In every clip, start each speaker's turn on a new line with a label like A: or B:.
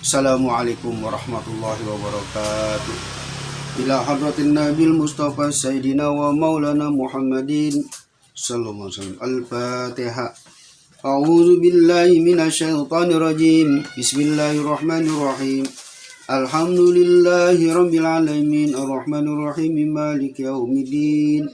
A: Assalamualaikum warahmatullahi wabarakatuh. Ila hadratin Nabil Mustafa Sayyidina wa Maulana Muhammadin sallallahu alaihi wasallam. Al-Fatihah. A'udzu billahi minasyaitonir rajim. Bismillahirrahmanirrahim. Alhamdulillahi rabbil alamin arrahmanir rahim maliki yaumiddin.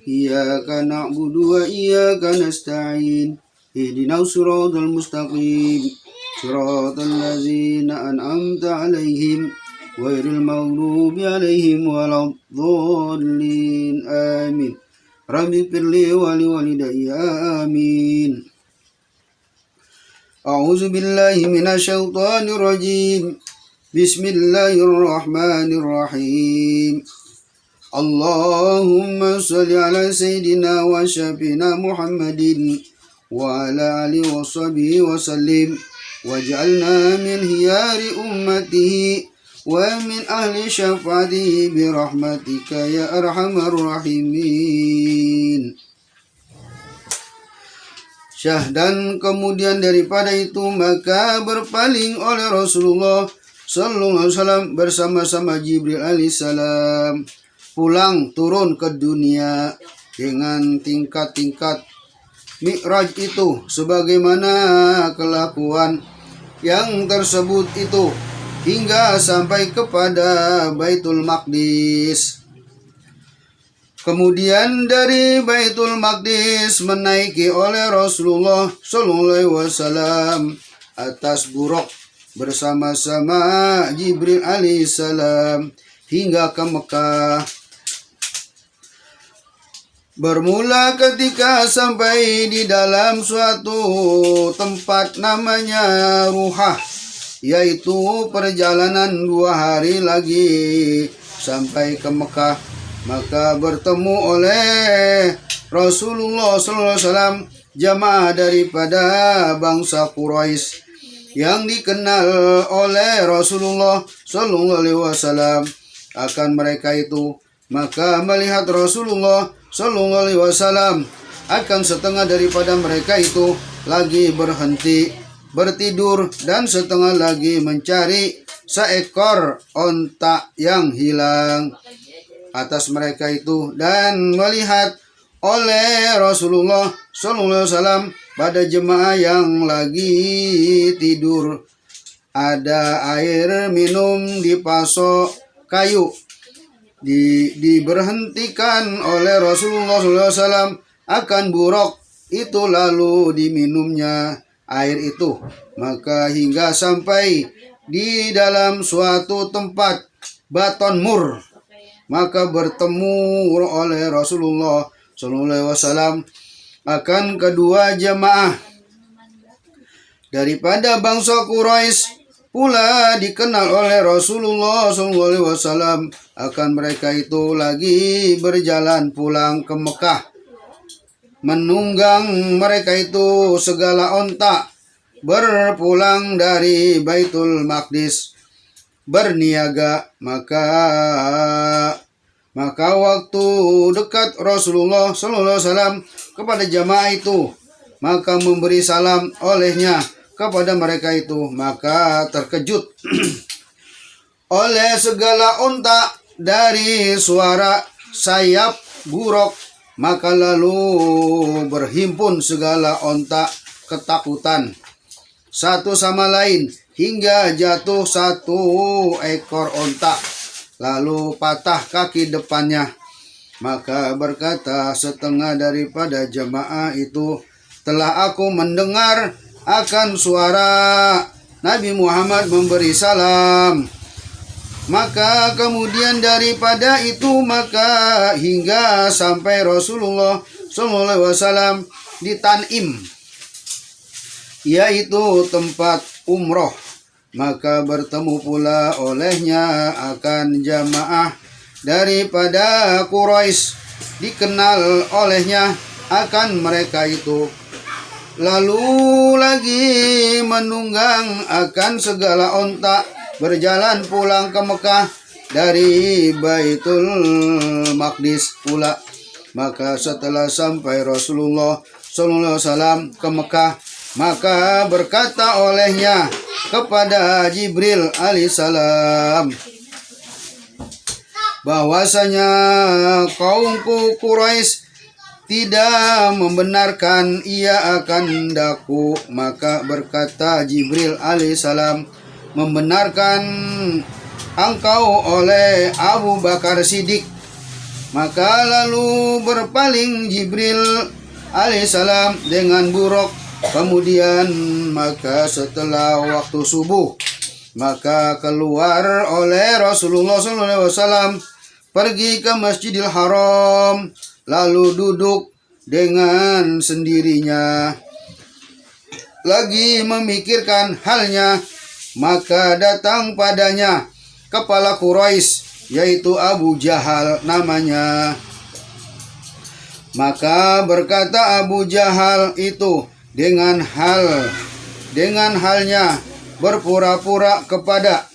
A: Iyyaka na'budu wa iyyaka nasta'in. Ihdinas siratal mustaqim. Siratal ladzina an'amta 'alaihim ghairil maghdubi 'alaihim waladdallin. Amin. Rabbi firli wa liwalidayya amin. A'udzu billahi minasyaitonir rajim. Bismillahirrahmanirrahim. Allahumma shalli ala sayyidina wa syafiina Muhammadin wa ala alihi wa sahbihi wa sallim waj'alna min hiyari ummatihi wa min ahli syafa'atihi birahmatika ya arhamar rahimin. Dan kemudian daripada itu maka berpaling oleh Rasulullah sallallahu alaihi wasallam bersama-sama Jibril alaihissalam pulang turun ke dunia dengan tingkat-tingkat Mi'raj itu sebagaimana kelakuan yang tersebut itu hingga sampai kepada Baitul Maqdis. Kemudian dari Baitul Maqdis menaiki oleh Rasulullah sallallahu alaihi wasallam atas buraq bersama-sama Jibril alaihissalam hingga ke Mekah. Bermula ketika sampai di dalam suatu tempat namanya Ruhah, yaitu perjalanan 2 hari lagi sampai ke Mekah, maka bertemu oleh Rasulullah SAW jamaah daripada bangsa Quraisy yang dikenal oleh Rasulullah SAW akan mereka itu. Maka melihat Rasulullah Sallallahu Alaihi Wasallam akan setengah daripada mereka itu lagi berhenti bertidur dan setengah lagi mencari seekor onta yang hilang atas mereka itu, dan melihat oleh Rasulullah Sallallahu Alaihi Wasallam pada jemaah yang lagi tidur ada air minum di pasok kayu. Diberhentikan oleh Rasulullah SAW akan buraq itu, lalu diminumnya air itu, maka hingga sampai di dalam suatu tempat Baton Mur, maka bertemu oleh Rasulullah SAW akan kedua jemaah daripada bangsa Quraisy pula dikenal oleh Rasulullah SAW akan mereka itu lagi berjalan pulang ke Mekah, menunggang mereka itu segala onta berpulang dari Baitul Maqdis berniaga. Maka waktu dekat Rasulullah SAW kepada jamaah itu, maka memberi salam olehnya kepada mereka itu, maka terkejut oleh segala onta dari suara sayap buraq, maka lalu berhimpun segala onta ketakutan satu sama lain hingga jatuh satu ekor onta, lalu patah kaki depannya. Maka berkata setengah daripada jemaah itu, telah aku mendengar akan suara Nabi Muhammad memberi salam. Maka kemudian daripada itu maka hingga sampai Rasulullah SAW di Tan'im, yaitu tempat umroh, maka bertemu pula olehnya akan jamaah daripada Quraisy, dikenal olehnya akan mereka itu, lalu lagi menunggang akan segala onta berjalan pulang ke Mekah dari Baitul Maqdis pula. Maka setelah sampai Rasulullah SAW ke Mekah, Maka berkata olehnya kepada Jibril alaihissalam bahwasanya kaumku Quraisy tidak membenarkan ia akan daku. Maka berkata Jibril alaihissalam, membenarkan engkau oleh Abu Bakar Siddiq. Maka lalu berpaling Jibril alaihissalam dengan buruk. Kemudian maka setelah waktu subuh, maka keluar oleh Rasulullah SAW pergi ke Masjidil Haram, lalu duduk dengan sendirinya lagi memikirkan halnya. Maka datang padanya kepala Quraisy, yaitu Abu Jahal namanya. Maka berkata Abu Jahal itu dengan halnya berpura-pura kepada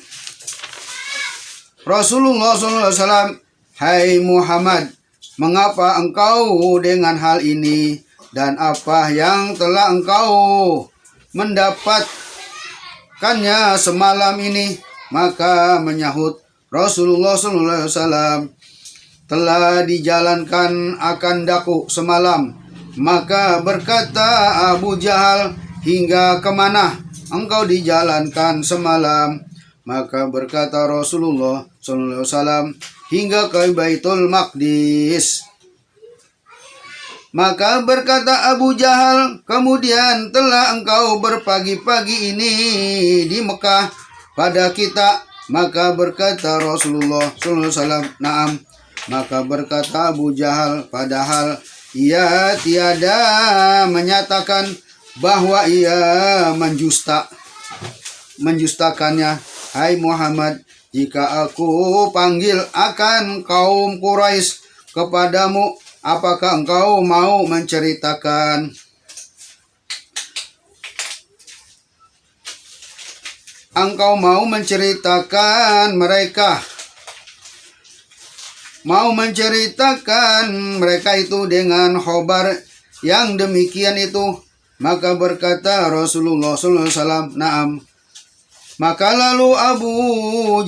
A: Rasulullah SAW, "Hai Muhammad, mengapa engkau dengan hal ini, dan apa yang telah engkau mendapatkannya semalam ini?" Maka menyahut Rasulullah SAW, "Telah dijalankan akan daku semalam." Maka berkata Abu Jahal, "Hingga kemana engkau dijalankan semalam?" Maka berkata Rasulullah SAW, "Hingga ke Baitul Maqdis." Maka berkata Abu Jahal, "Kemudian telah engkau berpagi-pagi ini di Mekah pada kita?" Maka berkata Rasulullah SAW, "Naam." Maka berkata Abu Jahal, padahal ia tiada menyatakan bahwa ia menjustakannya, "Hai Muhammad, jika aku panggil akan kaum Quraisy kepadamu, apakah engkau mau menceritakan mereka itu dengan khobar yang demikian itu?" Maka berkata Rasulullah SAW, "Naam." Maka lalu Abu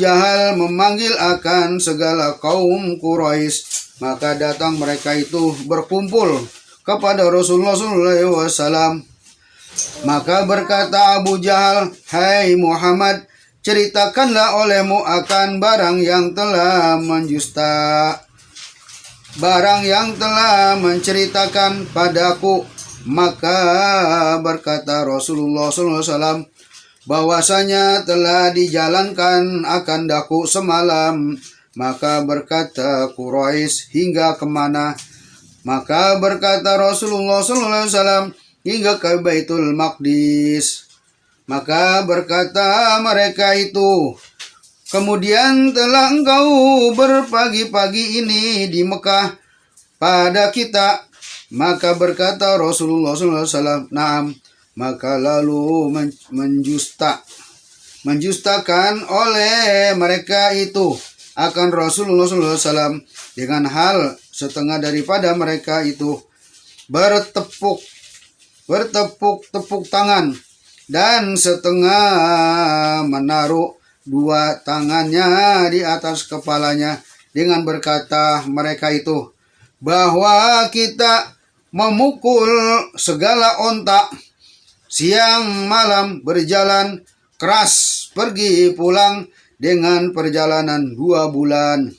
A: Jahal memanggil akan segala kaum Quraisy. Maka datang mereka itu berkumpul kepada Rasulullah SAW. Maka berkata Abu Jahal, "Hai Muhammad, ceritakanlah olehmu akan barang yang telah menceritakan padaku." Maka berkata Rasulullah SAW, bahwasanya telah dijalankan akan daku semalam. Maka berkata Quraisy, "Hingga kemana?" Maka berkata Rasulullah SAW, "Hingga ke Baitul Maqdis." Maka berkata mereka itu, "Kemudian telah engkau berpagi-pagi ini di Mekah pada kita?" Maka berkata Rasulullah SAW, "Naam." Maka lalu menjustakan oleh mereka itu akan Rasulullah SAW dengan hal setengah daripada mereka itu bertepuk tangan, dan setengah menaruh dua tangannya di atas kepalanya dengan berkata mereka itu bahwa kita memukul segala onta siang malam, berjalan keras pergi pulang dengan perjalanan 2 bulan.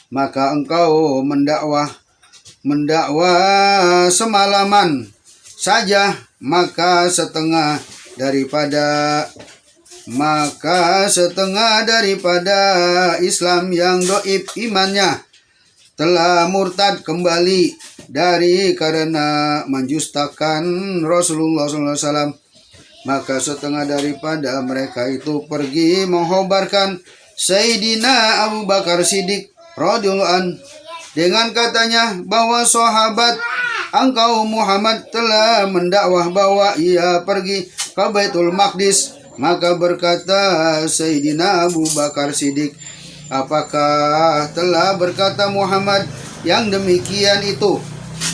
A: Maka engkau mendakwah semalaman saja, maka setengah daripada Islam yang doib imannya telah murtad kembali dari karena menjustakan Rasulullah SAW. Maka setengah daripada mereka itu pergi menghobarkan Sayyidina Abu Bakar Siddiq radhiyallahu an dengan katanya bahwa sahabat engkau Muhammad telah mendakwah bahwa ia pergi ke Baitul Maqdis. Maka berkata Sayyidina Abu Bakar Siddiq, "Apakah telah berkata Muhammad yang demikian itu?"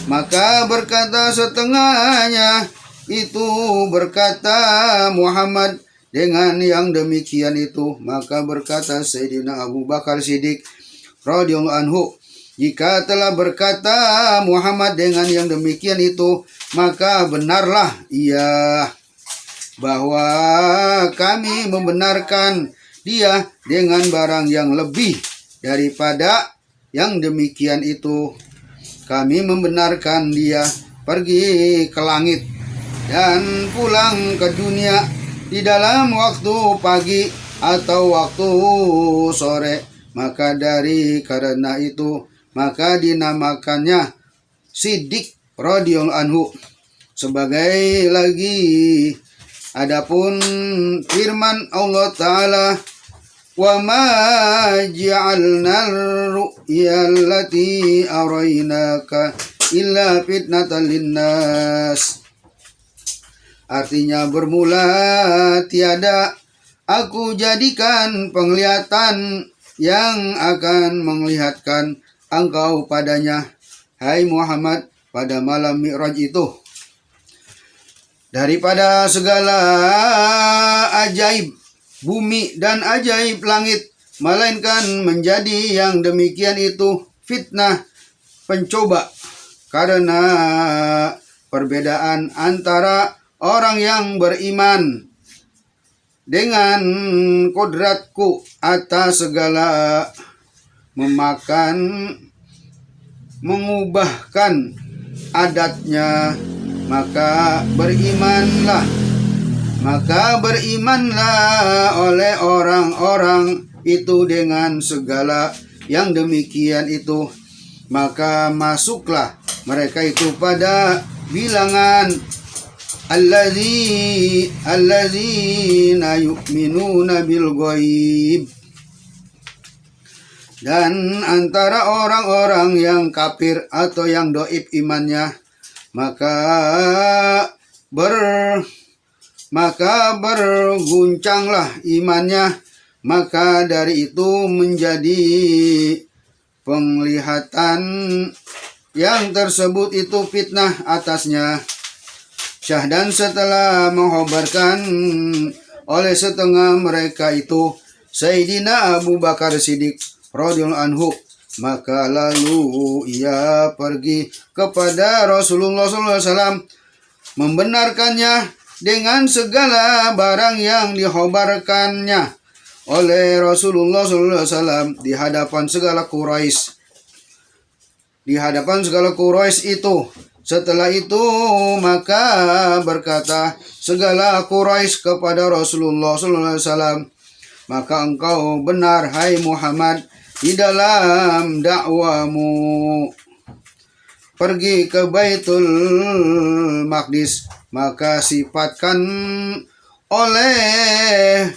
A: Maka berkata setengahnya, itu berkata Muhammad dengan yang demikian itu, maka berkata Sayyidina Abu Bakar Siddiq radhiyallahu anhu, jika telah berkata Muhammad dengan yang demikian itu, maka benarlah ia bahwa kami membenarkan dia dengan barang yang lebih daripada yang demikian itu. Kami membenarkan dia pergi ke langit dan pulang ke dunia di dalam waktu pagi atau waktu sore. Maka dari karena itu, maka dinamakannya Siddiq radhiyallahu anhu. Sebagai lagi, adapun firman Allah Ta'ala, wa ma ja'alna ar-ru'ya allati araynaka illa fitnatan linnas. Artinya bermula tiada aku jadikan penglihatan yang akan melihatkan engkau padanya, hai Muhammad, pada malam Mi'raj itu, daripada segala ajaib bumi dan ajaib langit, melainkan menjadi yang demikian itu fitnah, pencoba, karena perbedaan antara orang yang beriman dengan kodratku atas segala mengubahkan adatnya, maka berimanlah oleh orang-orang itu dengan segala yang demikian itu, maka masuklah mereka itu pada bilangan alladzina yu'minuna bil ghaib. Dan antara orang-orang yang kafir atau yang doib imannya, maka berguncanglah imannya, maka dari itu menjadi penglihatan yang tersebut itu fitnah atasnya. Syahdan setelah mengkhabarkan oleh setengah mereka itu Sayyidina Abu Bakar Siddiq radhiyallahu anhu, maka lalu ia pergi kepada Rasulullah SAW membenarkannya dengan segala barang yang dikhabarkannya oleh Rasulullah SAW di hadapan segala Quraisy. Itu. Setelah itu maka berkata segala Quraisy kepada Rasulullah SAW, maka engkau benar hai Muhammad di dalam dakwamu pergi ke Baitul Maqdis, maka sifatkan oleh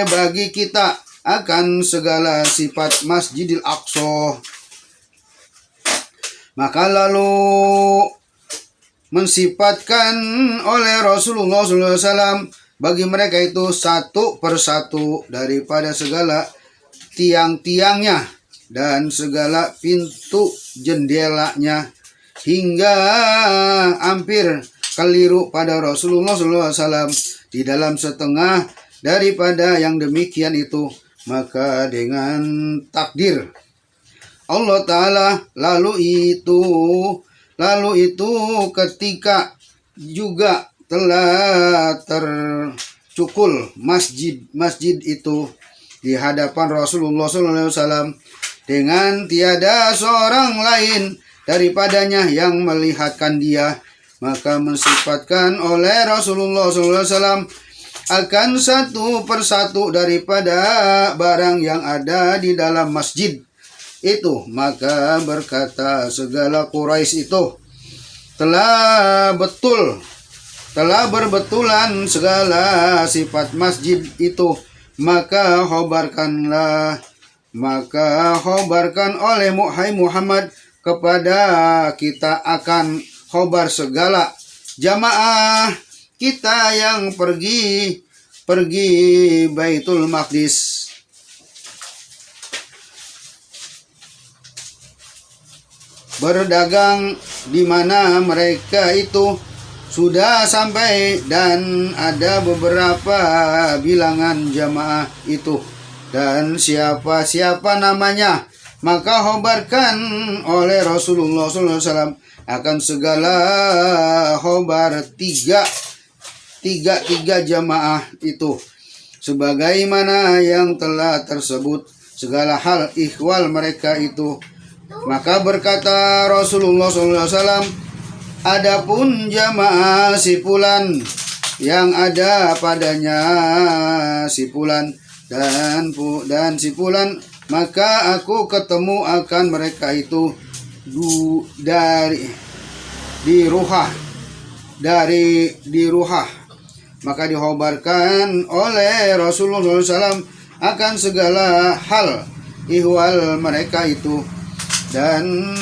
A: bagi kita akan segala sifat Masjidil Aqsa. Maka lalu mensifatkan oleh Rasulullah SAW bagi mereka itu satu persatu daripada segala tiang-tiangnya dan segala pintu jendelanya, hingga hampir keliru pada Rasulullah SAW di dalam setengah daripada yang demikian itu. Maka dengan takdir Allah Ta'ala lalu itu ketika juga telah tercukul masjid itu di hadapan Rasulullah SAW dengan tiada seorang lain daripadanya yang melihatkan dia, maka mensifatkan oleh Rasulullah SAW akan satu persatu daripada barang yang ada di dalam masjid itu. Maka berkata segala Quraisy itu telah berbetulan segala sifat masjid itu, maka khobarkan oleh Muhammad kepada kita akan khobar segala jamaah kita yang pergi Baitul Maqdis. Berdagang di mana mereka itu sudah sampai dan ada beberapa bilangan jamaah itu dan siapa namanya, maka khobarkan oleh Rasulullah SAW akan segala khobar tiga jamaah itu sebagaimana yang telah tersebut segala hal ikhwal mereka itu. Maka berkata Rasulullah SAW, adapun jamaah si fulan yang ada padanya si fulan dan si fulan, maka aku ketemu akan mereka itu di Ruhah. Maka dikhabarkan oleh Rasulullah SAW akan segala hal ihwal mereka itu. Dan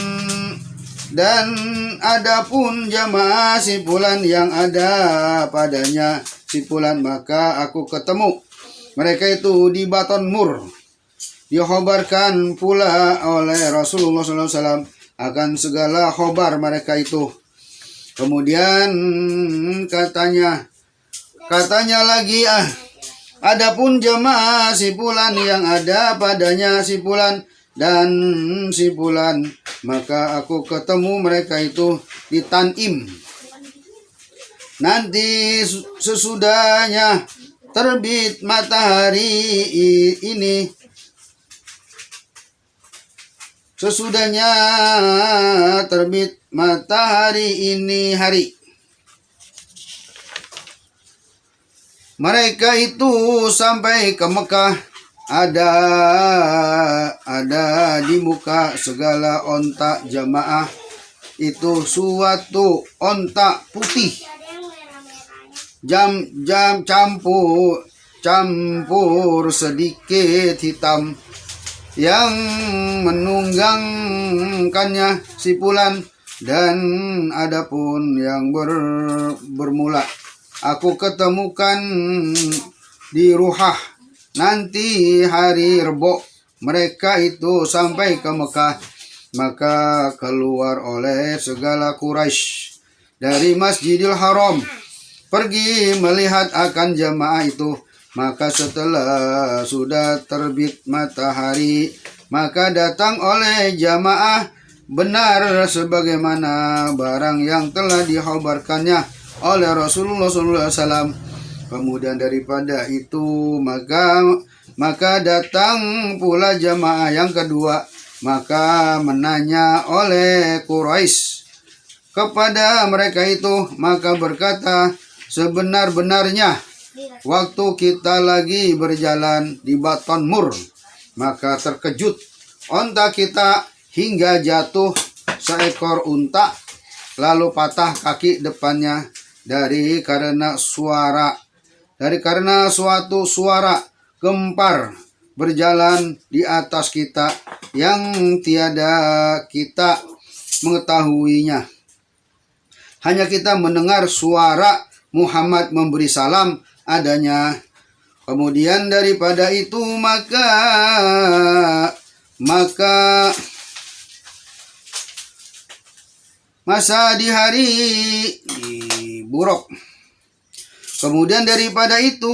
A: adapun jamaah si fulan yang ada padanya si fulan, maka aku ketemu mereka itu di Baton Mur. Dikhabarkan pula oleh Rasulullah SAW akan segala khobar mereka itu. Kemudian katanya lagi, adapun jamaah si fulan yang ada padanya si fulan dan si fulan, maka aku ketemu mereka itu di Tanim. Nanti sesudahnya terbit matahari ini, sesudahnya terbit matahari ini hari, mereka itu sampai ke Mekah. Ada di muka segala onta jamaah itu suatu onta putih, campur sedikit hitam, yang menunggangkannya si fulan. Dan adapun yang bermula aku ketemukan di Ruhah. Nanti hari Rebo mereka itu sampai ke Mekah. Maka keluar oleh segala Quraisy dari Masjidil Haram pergi melihat akan jamaah itu. Maka setelah sudah terbit matahari, maka datang oleh jamaah benar sebagaimana barang yang telah dikhabarkannya oleh Rasulullah SAW. Kemudian daripada itu maka datang pula jamaah yang kedua, maka menanya oleh Quraisy kepada mereka itu, maka berkata, sebenar-benarnya waktu kita lagi berjalan di Baton Mur, maka terkejut onta kita hingga jatuh seekor unta, lalu patah kaki depannya karena suatu suara gempar berjalan di atas kita yang tiada kita mengetahuinya. Hanya kita mendengar suara Muhammad memberi salam adanya. Kemudian daripada itu masa di hari buruk. Kemudian daripada itu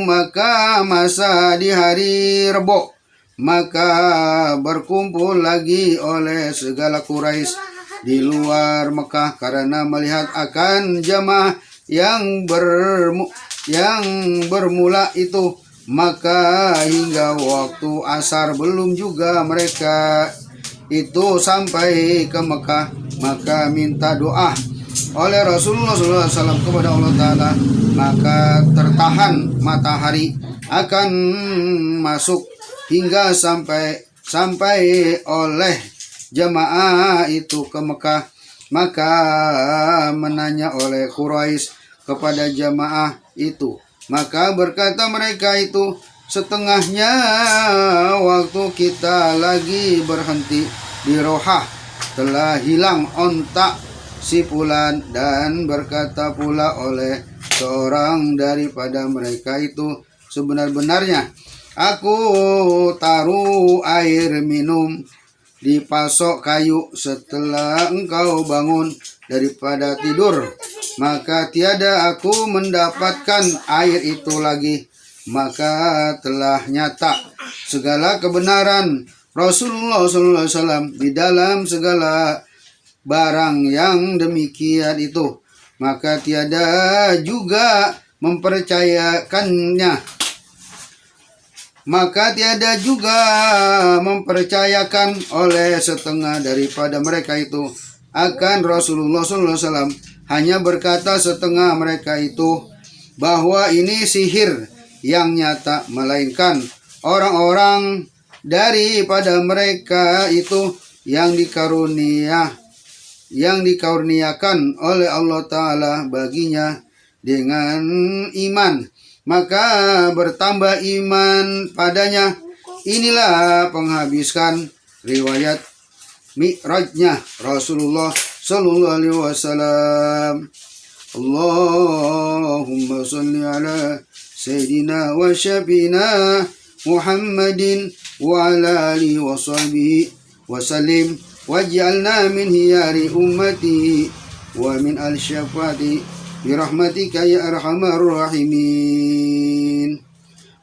A: maka masa di hari Rebo, maka berkumpul lagi oleh segala Quraisy di luar Mekah karena melihat akan jamaah yang bermula itu. Maka hingga waktu asar belum juga mereka itu sampai ke Mekah. Maka minta doa oleh Rasulullah SAW kepada Allah Ta'ala, maka tertahan matahari akan masuk hingga sampai oleh jamaah itu ke Mekah. Maka menanya oleh Quraisy kepada jamaah itu, maka berkata mereka itu, setengahnya waktu kita lagi berhenti di Rohah telah hilang onta si fulan. Dan berkata pula oleh seorang daripada mereka itu, sebenar-benarnya aku taruh air minum di pasok kayu setelah engkau bangun daripada tidur, maka tiada aku mendapatkan air itu lagi. Maka telah nyata segala kebenaran Rasulullah SAW di dalam segala barang yang demikian itu. Maka tiada juga mempercayakannya. Maka tiada juga mempercayakan oleh setengah daripada mereka itu akan Rasulullah SAW. Hanya berkata setengah mereka itu bahwa ini sihir yang nyata, melainkan orang-orang daripada mereka itu yang dikaruniakan oleh Allah Ta'ala baginya dengan iman, maka bertambah iman padanya. Inilah penghabiskan riwayat Mi'rajnya Rasulullah Sallallahu Alaihi Wasallam. Allahumma salli ala Sayyidina wa Syafi'ina Muhammadin wa ala alihi wa sahbihi wa sallim waj'alna min hiyari ummati wa min al-syafati birahmatika ya arhamar rahimin.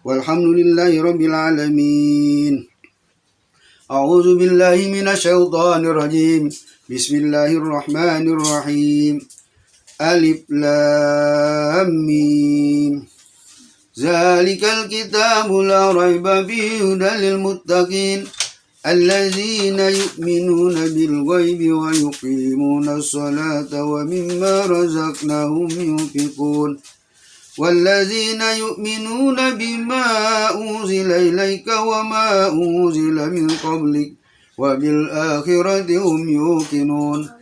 A: Walhamdulillahi rabbil alamin. A'udzu billahi minasyaitonir rajim. Bismillahirrahmanirrahim. Alif lam mim. Zalikal kitabu la raiba fihi hudan lil muttaqin allazina yu'minuna bil ghaibi wa yuqimuna as-salata wa mimma razaqnahum yunfiqun wallazina yu'minuna bima unzila ilayka wa ma unzila min qablik wa bil akhirati hum yuqinun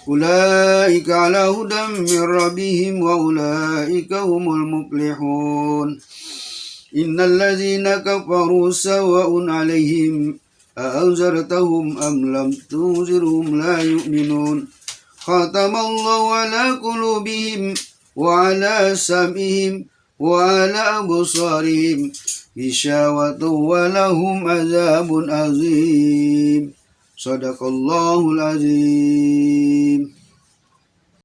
A: ulaika ala hudan min rabbihim wa ulaika humul muflihun. Innal ladzina kafaru sawa'un 'alaihim a'anzartahum am lam tunzirhum la yu'minun. Khatamallahu 'ala qulubihim wa 'ala sam'ihim wa 'ala absarihim ghishawatun wa lahum 'adzabun 'adzim. Shadaqallahul azim.